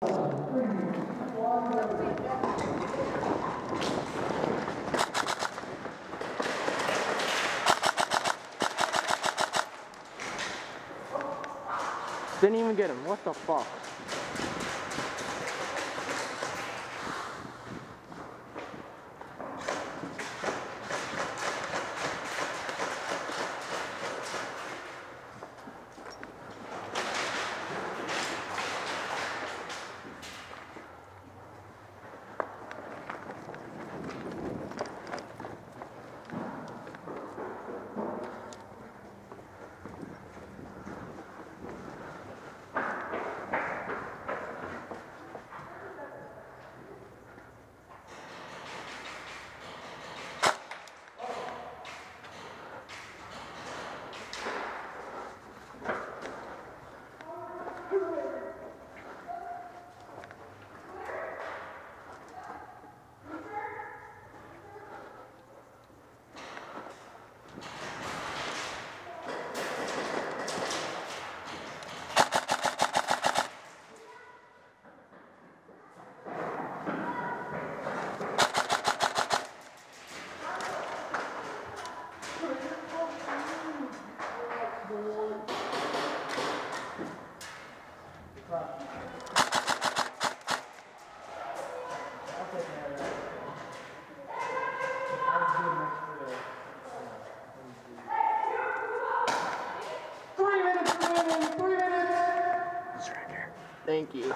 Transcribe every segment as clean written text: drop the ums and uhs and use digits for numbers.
Didn't even get him. What the fuck? Thank you.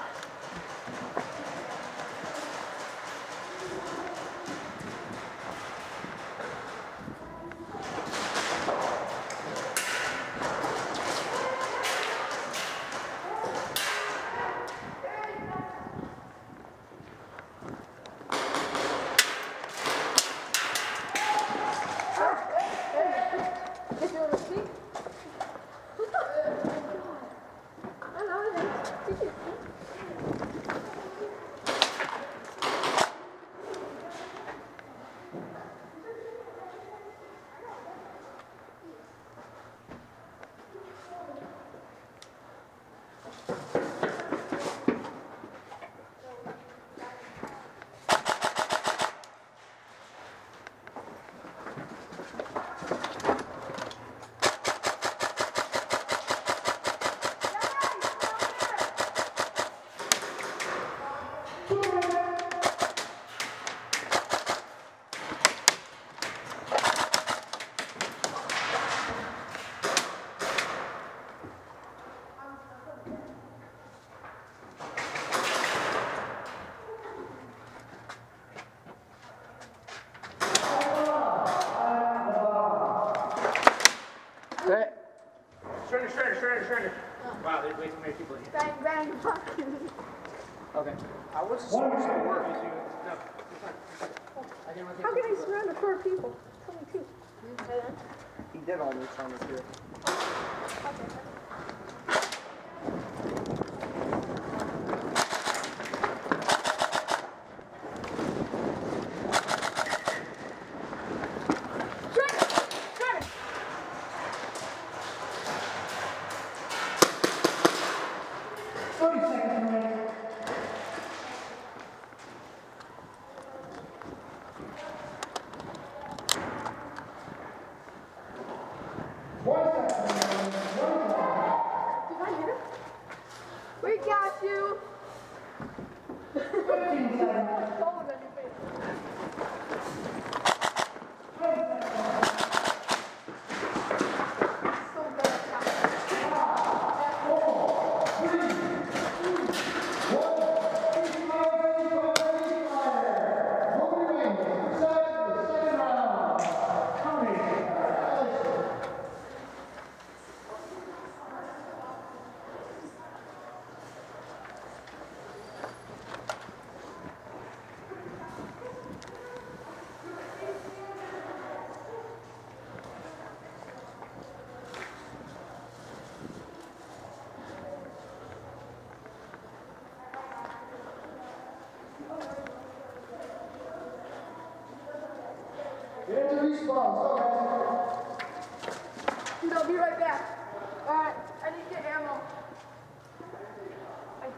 Shredder. Wow, there's way too many people here. Bang, bang, fuck. Okay. I was supposed to work. No, it's fine. How can I surround 4 people? It's only 2. He did all this on this here. Okay. We got you! Get into respawn, Dude, I'll be right back. Alright, I need to get ammo. I can't.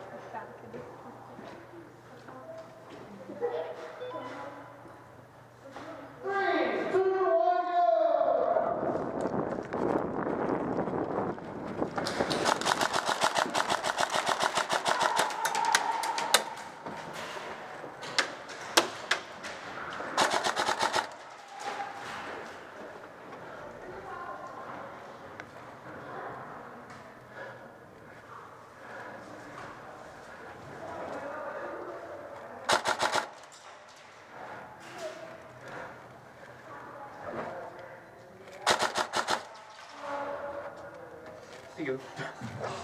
Thank you.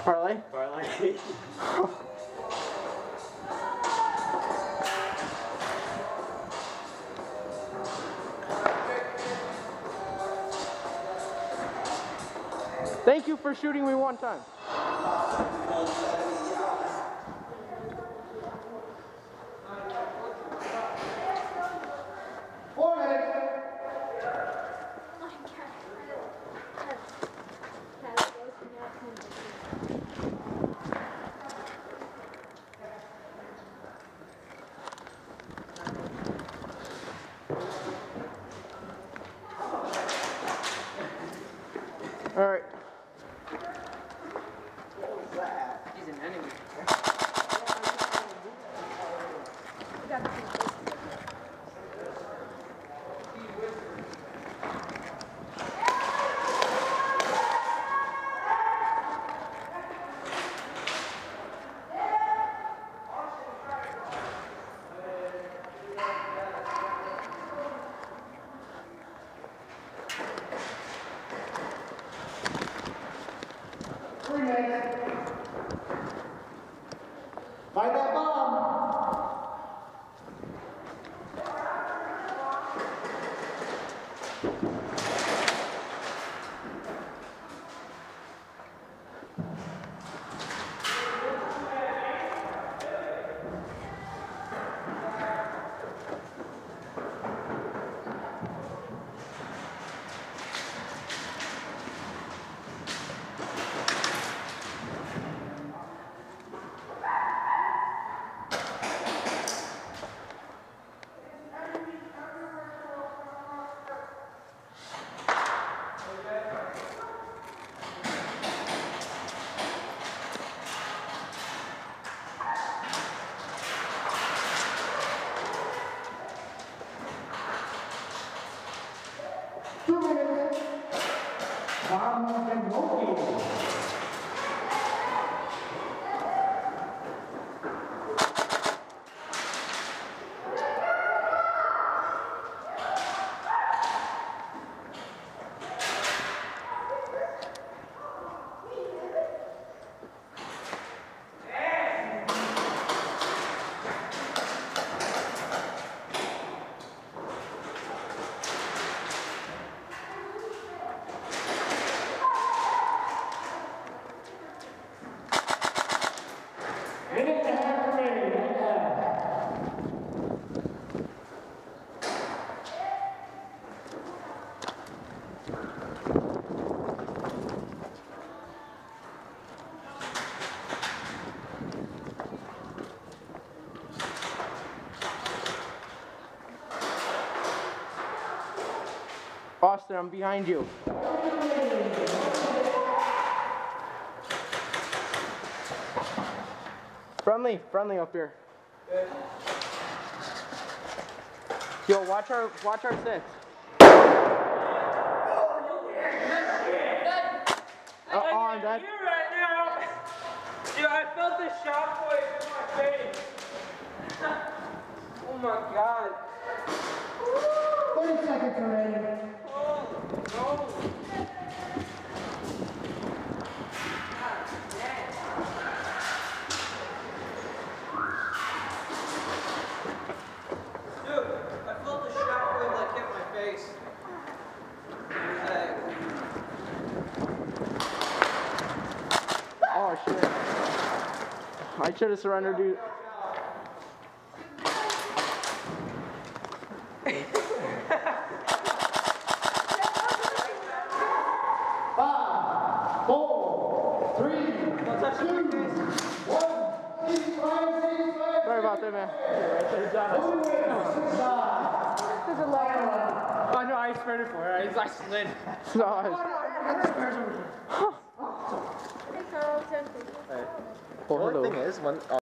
Parlay? Parlay. Thank you for shooting me one time. All right. He's an enemy. Find that bomb. Austin, I'm behind you. Friendly up here. Yo, watch our six. I'm dead. Right now. Dude, I felt the shockwave in my face. Oh my god. 30 seconds remaining. Oh no. Dude, I felt the shockwave like hit my face. Oh shit. I should have surrendered, dude. Five, four, three, two, one. Sorry about that, man. Oh no, I sprinted for her. I slid. No, Hey, Carl, 10 Well, hello. The thing is, when